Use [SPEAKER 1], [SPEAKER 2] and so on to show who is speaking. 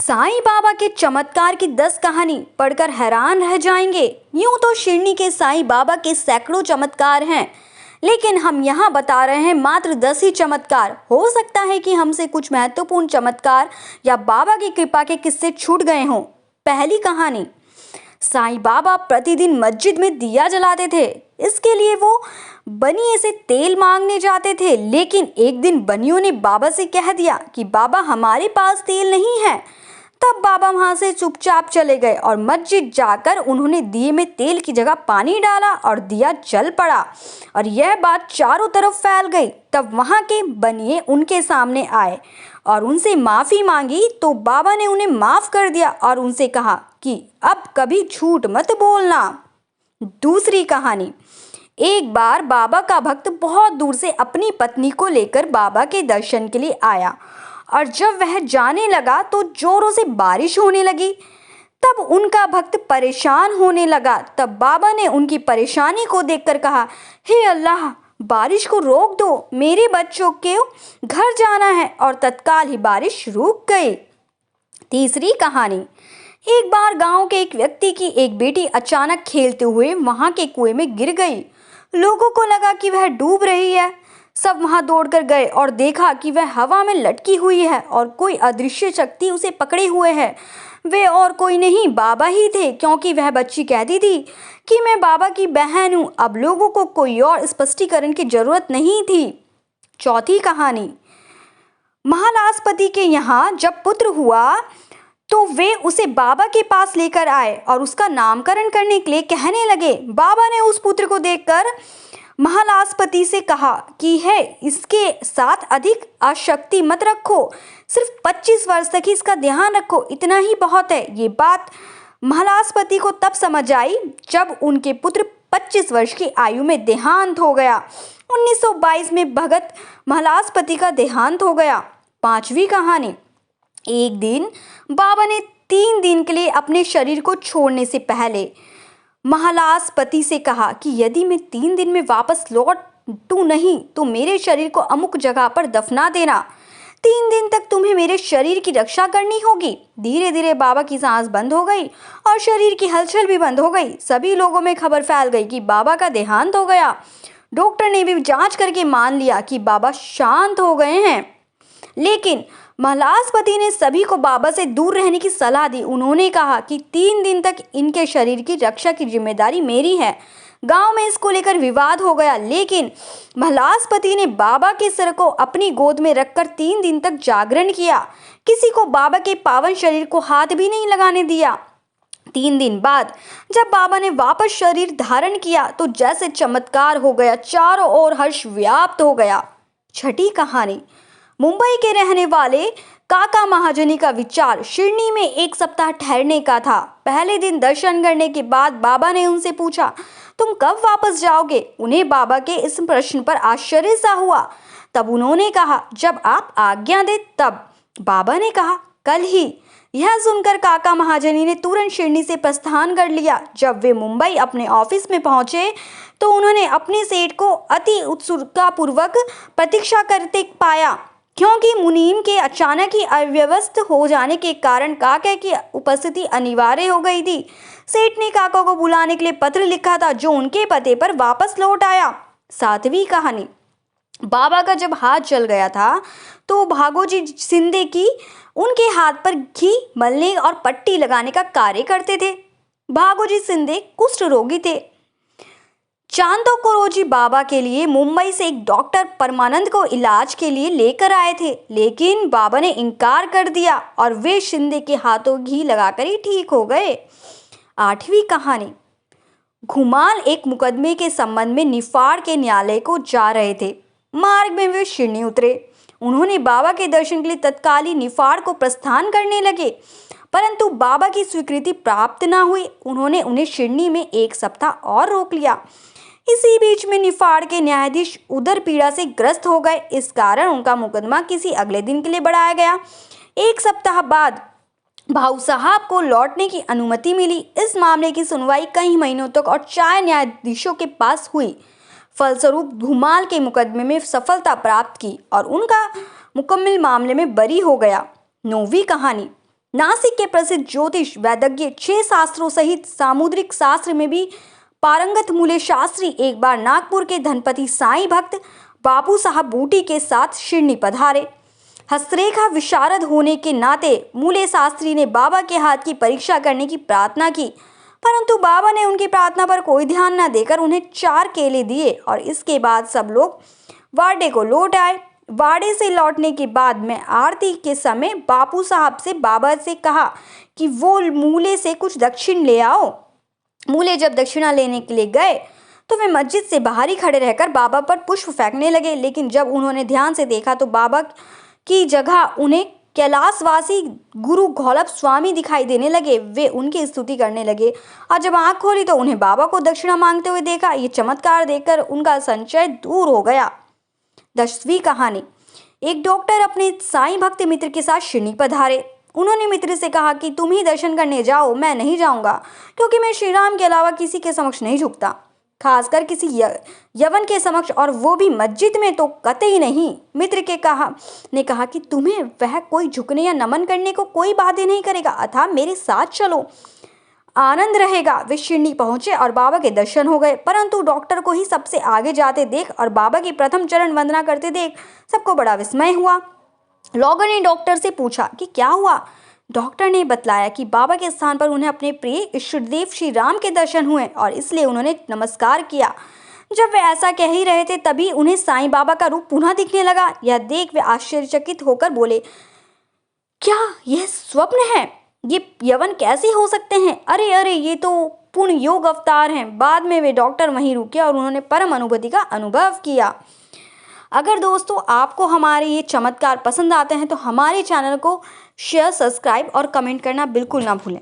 [SPEAKER 1] साईं बाबा के चमत्कार की 10 कहानी पढ़कर हैरान रह जाएंगे। यूं तो शिरडी के साईं बाबा के सैकड़ों चमत्कार हैं, लेकिन हम यहाँ बता रहे हैं मात्र 10 ही चमत्कार। हो सकता है कि हमसे कुछ महत्वपूर्ण चमत्कार या बाबा की कृपा के किस्से छूट गए हों। पहली कहानी। साईं बाबा प्रतिदिन मस्जिद में दिया जलाते थे। इसके लिए वो बनिए से तेल मांगने जाते थे, लेकिन एक दिन बनियों ने बाबा से कह दिया कि बाबा हमारे पास तेल नहीं है। तब बाबा वहां से चुपचाप चले गए और मस्जिद जाकर उन्होंने दिए में तेल की जगह पानी डाला और दिया जल पड़ा और यह बात चारों तरफ फैल गई। तब वहां के बनिए उनके सामने आए और उनसे माफ़ी मांगी, तो बाबा ने उन्हें माफ़ कर दिया और उनसे कहा कि अब कभी झूठ मत बोलना। दूसरी कहानी। एक बार बाबा का भक्त बहुत दूर से अपनी पत्नी को लेकर बाबा के दर्शन के लिए आया और जब वह जाने लगा तो जोरों से बारिश होने लगी। तब उनका भक्त परेशान होने लगा। तब बाबा ने उनकी परेशानी को देखकर कहा, हे अल्लाह, बारिश को रोक दो, मेरे बच्चों के घर जाना है। और तत्काल ही बारिश रुक गई। तीसरी कहानी। एक बार गांव के एक व्यक्ति की एक बेटी अचानक खेलते हुए वहां के कुएं में गिर गई। लोगों को लगा कि वह डूब रही है। सब वहां दौड़कर गए और देखा कि वह हवा में लटकी हुई है और कोई अदृश्य शक्ति उसे पकड़े हुए है। वे और कोई नहीं, बाबा ही थे, क्योंकि वह बच्ची कहती थी कि मैं बाबा की बहन हूँ। अब लोगों को कोई और स्पष्टीकरण की जरूरत नहीं थी। चौथी कहानी। महालास्पति के यहाँ जब पुत्र हुआ तो वे उसे बाबा के पास लेकर आए और उसका नामकरण करने के लिए कहने लगे। बाबा ने उस पुत्र को देखकर महालास्पति से कहा कि है इसके साथ अधिक आसक्ति मत रखो, सिर्फ 25 वर्ष तक ही इसका ध्यान रखो, इतना ही बहुत है। ये बात महालास्पति को तब समझ आई जब उनके पुत्र 25 वर्ष की आयु में देहांत हो गया। 1922 में भगत महालास्पति का देहांत हो गया। पांचवी कहानी। एक दिन बाबा ने 3 दिन के लिए अपने शरीर को छोड़ने से पहले महालास्पति से कहा कि यदि मैं 3 दिन में वापस लौटूं नहीं तो मेरे शरीर को अमुक जगह पर दफना देना। 3 दिन तक तुम्हें मेरे शरीर की रक्षा करनी होगी। धीरे धीरे बाबा की सांस बंद हो गई और शरीर की हलचल भी बंद हो गई। सभी लोगों में खबर फैल गई कि बाबा का देहांत हो गया। डॉक्टर ने भी जांच करके मान लिया कि बाबा शांत हो गए हैं, लेकिन महालास्पति ने सभी को बाबा से दूर रहने की सलाह दी। उन्होंने कहा कि 3 दिन तक इनके शरीर की रक्षा की जिम्मेदारी मेरी है। गांव में इसको लेकर विवाद हो गया, लेकिन महालास्पति ने बाबा के सिर को अपनी गोद में रखकर 3 दिन तक जागरण किया। किसी को बाबा के पावन शरीर को हाथ भी नहीं लगाने दिया। 3 दिन बाद जब बाबा ने वापस शरीर धारण किया तो जैसे चमत्कार हो गया, चारों ओर हर्ष व्याप्त हो गया। छठी कहानी। मुंबई के रहने वाले काका महाजनी का विचार शिरडी में 1 सप्ताह ठहरने का था। पहले दिन दर्शन करने के बाद बाबा ने उनसे पूछा, तुम कब वापस जाओगे? उन्हें बाबा के इस प्रश्न पर आश्चर्य सा हुआ। तब उन्होंने कहा, जब आप आज्ञा दे तब। बाबा ने कहा, कल ही। यह सुनकर काका महाजनी ने तुरंत शिरडी से प्रस्थान कर लिया। जब वे मुंबई अपने ऑफिस में पहुंचे तो उन्होंने अपने सेठ को अति उत्सुकतापूर्वक प्रतीक्षा करते पाया, क्योंकि मुनीम के अचानक ही अव्यवस्थ हो जाने के कारण काका की उपस्थिति अनिवार्य हो गई थी। सेठ ने काका को बुलाने के लिए पत्र लिखा था, जो उनके पते पर वापस लौट आया। 7वीं कहानी। बाबा का जब हाथ जल गया था तो भागोजी सिंधे की उनके हाथ पर घी मलने और पट्टी लगाने का कार्य करते थे। भागोजी सिंधे कुष्ठ रोगी थे। चांदोकोरोजी बाबा के लिए मुंबई से एक डॉक्टर परमानंद को इलाज के लिए लेकर आए थे, लेकिन बाबा ने इनकार कर दिया और वे शिंदे के हाथों घी लगाकर ही ठीक हो गए। 8वीं कहानी। घुमाल एक मुकदमे के संबंध में निफाड़ के न्यायालय को जा रहे थे। मार्ग में वे शिरडी उतरे। उन्होंने बाबा के दर्शन के लिए तत्काल ही निफाड़ को प्रस्थान करने लगे, परंतु बाबा की स्वीकृति प्राप्त न हुई। उन्होंने उन्हें शिरडी में 1 सप्ताह और रोक लिया। इसी बीच में निफाड़ के न्यायाधीश उदर पीड़ा से ग्रस्त हो गए। इस कारण उनका मुकदमा किसी अगले दिन के लिए बढ़ाया गया। 1 सप्ताह बाद भाऊ साहब को लौटने की अनुमति मिली। इस मामले की सुनवाई कई महीनों तक और 4 न्यायाधीशों के पास हुई। फलस्वरूप धूमाल के मुकदमे में सफलता प्राप्त की और उनका मुकम्मल मामले में बरी हो गया। 9वीं कहानी। नासिक के प्रसिद्ध ज्योतिष वैदज्ञ 6 शास्त्रों सहित सामुद्रिक शास्त्र में भी पारंगत मूले शास्त्री एक बार नागपुर के धनपति साईं भक्त बापू साहब बूटी के साथ शिरडी पधारे। हस्तरेखा विशारद होने के नाते मूले शास्त्री ने बाबा के हाथ की परीक्षा करने की प्रार्थना की, परंतु बाबा ने उनकी प्रार्थना पर कोई ध्यान न देकर उन्हें 4 केले दिए और इसके बाद सब लोग वाड़े को लौट आए। वाड़े से लौटने के बाद मैं आरती के समय बापू साहब से बाबा से कहा कि वो मूले से कुछ दक्षिण ले आओ। मूले जब दक्षिणा लेने के लिए गए तो वे मस्जिद से बाहर ही खड़े रहकर बाबा पर पुष्प फेंकने लगे, लेकिन जब उन्होंने ध्यान से देखा तो बाबा की जगह उन्हें कैलाशवासी गुरु घोलप स्वामी दिखाई देने लगे। वे उनकी स्तुति करने लगे और जब आंख खोली तो उन्हें बाबा को दक्षिणा मांगते हुए देखा। ये चमत्कार देखकर उनका संशय दूर हो गया। 10वीं कहानी। एक डॉक्टर अपने साईं भक्त मित्र के साथ शिरडी पधारे। उन्होंने मित्र से कहा कि तुम ही दर्शन करने जाओ, मैं नहीं जाऊंगा, क्योंकि मैं श्री राम के अलावा किसी के समक्ष नहीं झुकता, खासकर किसी यवन के समक्ष, और वो भी मस्जिद में तो कतई नहीं। मित्र ने कहा कि तुम्हें वह कोई झुकने या नमन करने को कोई बाध्य नहीं करेगा, अतः मेरे साथ चलो, आनंद रहेगा। वे शिरडी पहुंचे और बाबा के दर्शन हो गए, परंतु डॉक्टर को ही सबसे आगे जाते देख और बाबा की प्रथम चरण वंदना करते देख सबको बड़ा विस्मय हुआ। लोगों ने डॉक्टर से पूछा कि क्या हुआ। डॉक्टर ने बतलाया कि बाबा के स्थान पर उन्हें अपने प्रिय इष्टदेव श्री राम के दर्शन हुए और इसलिए उन्होंने नमस्कार किया। जब वे ऐसा कह ही रहे थे तभी उन्हें साईं बाबा का रूप पुनः दिखने लगा। यह देख वे आश्चर्यचकित होकर बोले, क्या यह स्वप्न है? ये यवन कैसे हो सकते हैं? अरे अरे, ये तो पूर्ण योग अवतार हैं। बाद में वे डॉक्टर वहीं रुके और उन्होंने परम अनुभूति का अनुभव किया। अगर दोस्तों आपको हमारे ये चमत्कार पसंद आते हैं तो हमारे चैनल को शेयर, सब्सक्राइब और कमेंट करना बिल्कुल ना भूलें।